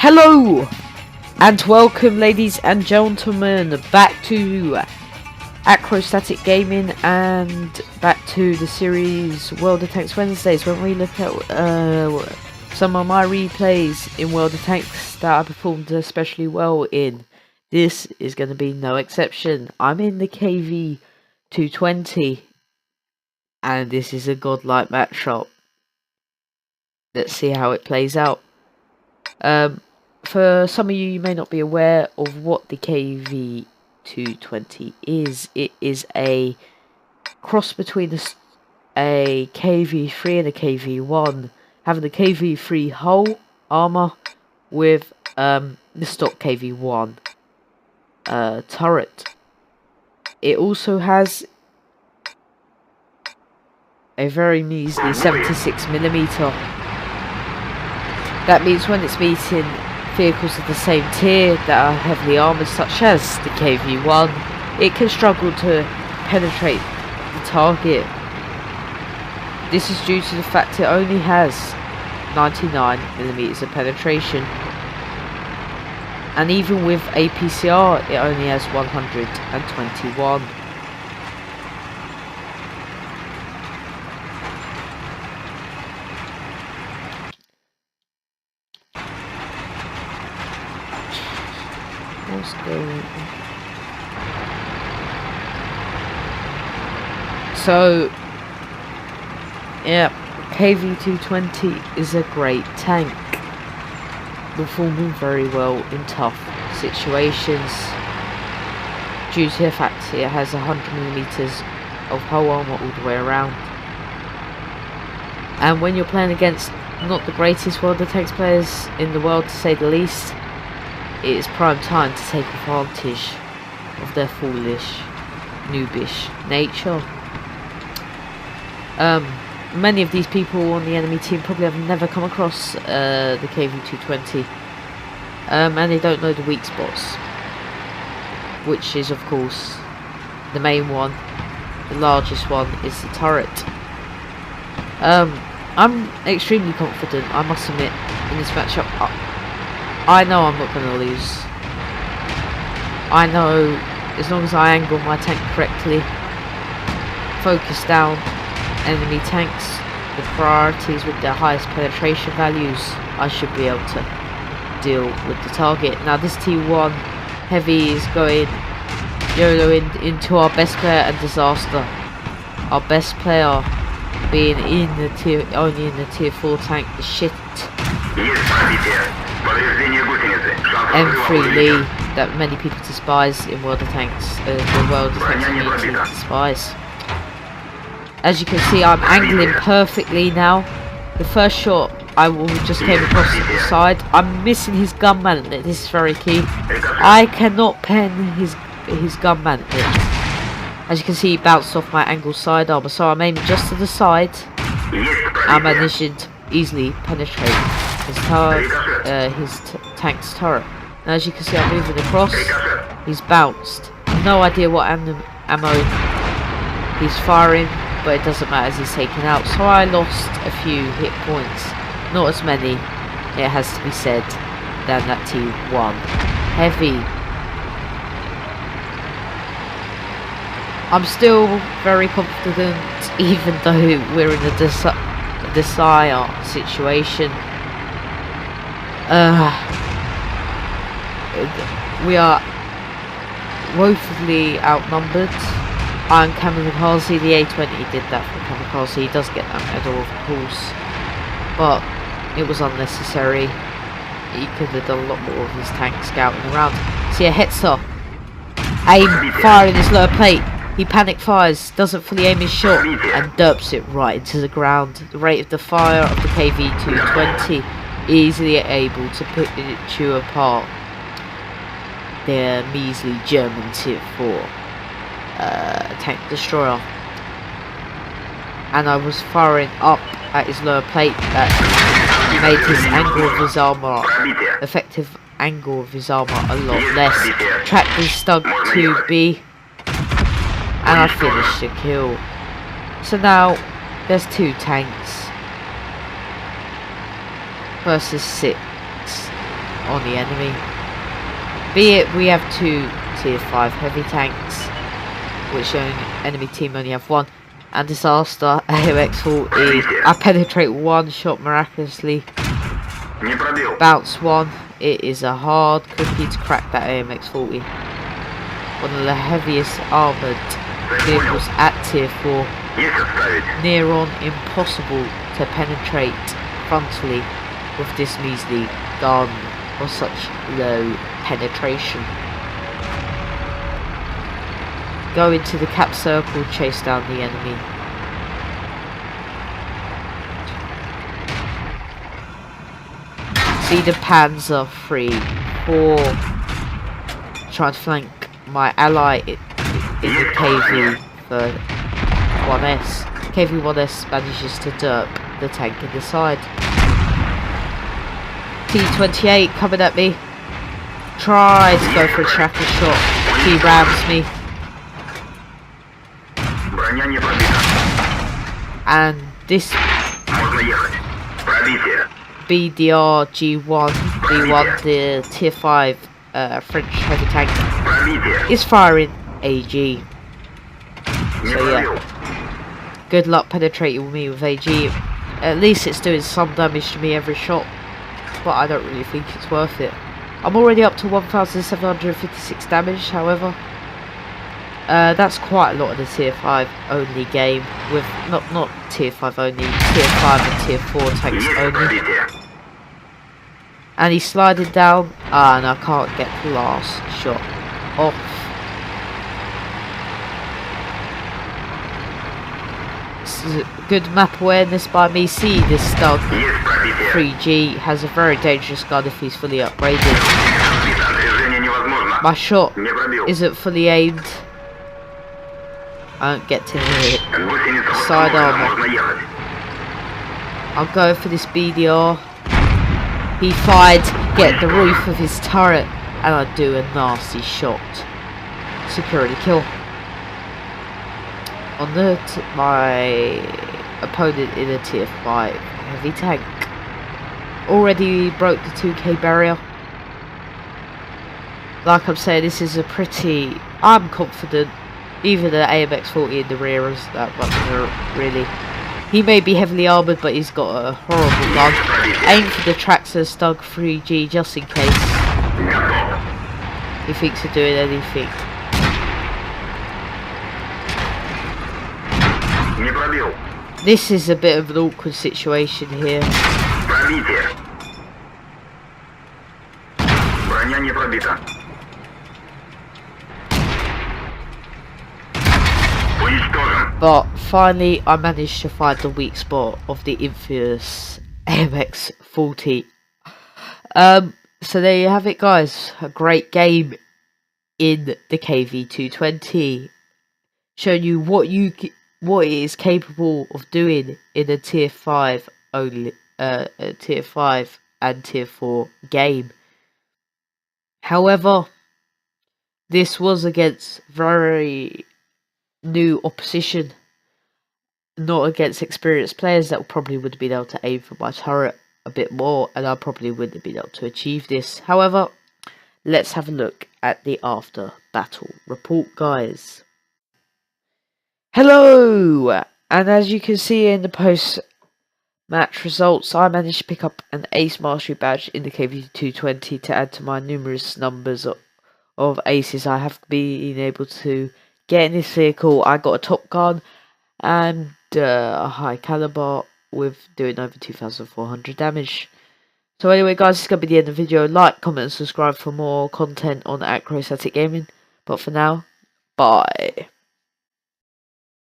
Hello and welcome, ladies and gentlemen, back to Acrostatic Gaming and back to the series World of Tanks Wednesdays, when we look at some of my replays in World of Tanks that I performed especially well in. This is going to be no exception. I'm in the KV220 and this is a godlike matchup. Let's see how it plays out. For some of you may not be aware of what the KV220 is. It is a cross between a KV3 and a KV1, having the KV3 hull armor with the stock KV1 turret. It also has a very measly 76mm. That means when it's meeting vehicles of the same tier that are heavily armoured, such as the KV1, it can struggle to penetrate the target. This is due to the fact it only has 99mm of penetration, and even with a PCR it only has 121. So, yeah, KV220 is a great tank, performing very well in tough situations due to the fact it has 100mm of hull armor all the way around. And when you're playing against not the greatest World of Tanks players in the world, to say the least, it is prime time to take advantage of their foolish, noobish nature. Many of these people on the enemy team probably have never come across the KV220, and they don't know the weak spots, which is of course the main one. The largest one is the turret. I'm extremely confident, I must admit, in this matchup. I know I'm not going to lose. I know as long as I angle my tank correctly, focus down enemy tanks, the priorities with their highest penetration values, I should be able to deal with the target. Now this T1 heavy is going YOLO into our best player and disaster. Our best player being only in the tier 4 tank, the shit M3 Lee that many people despise in World of Tanks, the World of Tanks community despise. As you can see, I'm angling perfectly now. The first shot I just came across the side. I'm missing his gun mantlet. This is very key. I cannot pen his gun mantlet. As you can see, he bounced off my angled side armor, so I'm aiming just to the side. I'm managing to easily penetrate his tank's turret. Now, as you can see, I'm moving across. He's bounced. No idea what ammo he's firing, but it doesn't matter as he's taken out. So I lost a few hit points, not as many, it has to be said, than that T1 heavy. I'm still very confident, even though we're in a dire situation. We are woefully outnumbered. I'm Kamikaze, the A20 did that for Kamikaze. He does get that medal, of course, but it was unnecessary. He could have done a lot more of his tank scouting around. See a Hetzer, aim, firing his lower plate. He panic fires, doesn't fully aim his shot, and derps it right into the ground. The rate of the fire of the KV220 easily able to put you apart. Their measly German tier 4 tank destroyer. And I was firing up at his lower plate that made his angle of his armor, effective angle of his armor, a lot less. Tracked his stug to B, and I finished the kill. So now there's 2 tanks versus 6. on the enemy. Be it we have 2 tier 5 heavy tanks, which the enemy team only have 1, and disaster AMX-40. I penetrate 1 shot miraculously. Bounce 1. It is a hard cookie to crack that AMX-40. One of the heaviest armoured vehicles at tier 4. Near on impossible to penetrate frontally with this measly gun or such low penetration. Go into the cap circle, chase down the enemy. See the Panzer 3, 4 trying to flank my ally in the KV1S. KV1S manages to derp the tank in the side. T-28 coming at me. Try to go for a tracker shot. He rams me. And this BDR G1 B1, the tier 5 French heavy tank, is firing AG. So yeah, good luck penetrating me with AG. At least it's doing some damage to me every shot, but I don't really think it's worth it. I'm already up to 1,756 damage, however. That's quite a lot of the tier 5 only game, with not tier 5 only, tier 5 and tier 4 tanks only. And he's sliding down, and I can't get the last shot off. Good map awareness by me. See, this Stug 3G has a very dangerous gun if he's fully upgraded. My shot isn't fully aimed. I don't get to hit side armor. I'll go for this BDR. He fired, get the roof of his turret, and I do a nasty shot. Security kill. On my opponent in a tier 5 heavy tank. Already broke the 2k barrier. Like I'm saying, this is a pretty... I'm confident. Even the AMX-40 in the rear is that much really. He may be heavily armoured, but he's got a horrible gun. Aim for the tractor Stug 3G just in case he thinks of doing anything. This is a bit of an awkward situation here. But finally I managed to find the weak spot of the infamous AMX-40. So there you have it, guys. A great game in the KV220, showing you what it is capable of doing in a tier 5 only, tier 5 and tier 4 game. However, this was against very new opposition, not against experienced players that probably would have been able to aim for my turret a bit more, and I probably wouldn't have been able to achieve this. However, let's have a look at the after battle report, guys. Hello, and as you can see in the post match results, I managed to pick up an Ace Mastery badge in the KV220 to add to my numerous numbers of aces I have been able to get in this vehicle. I got a Top Gun and a high caliber with doing over 2,400 damage. So anyway, guys, this is going to be the end of the video. Like, comment and subscribe for more content on Aacade Gaming. But for now, bye.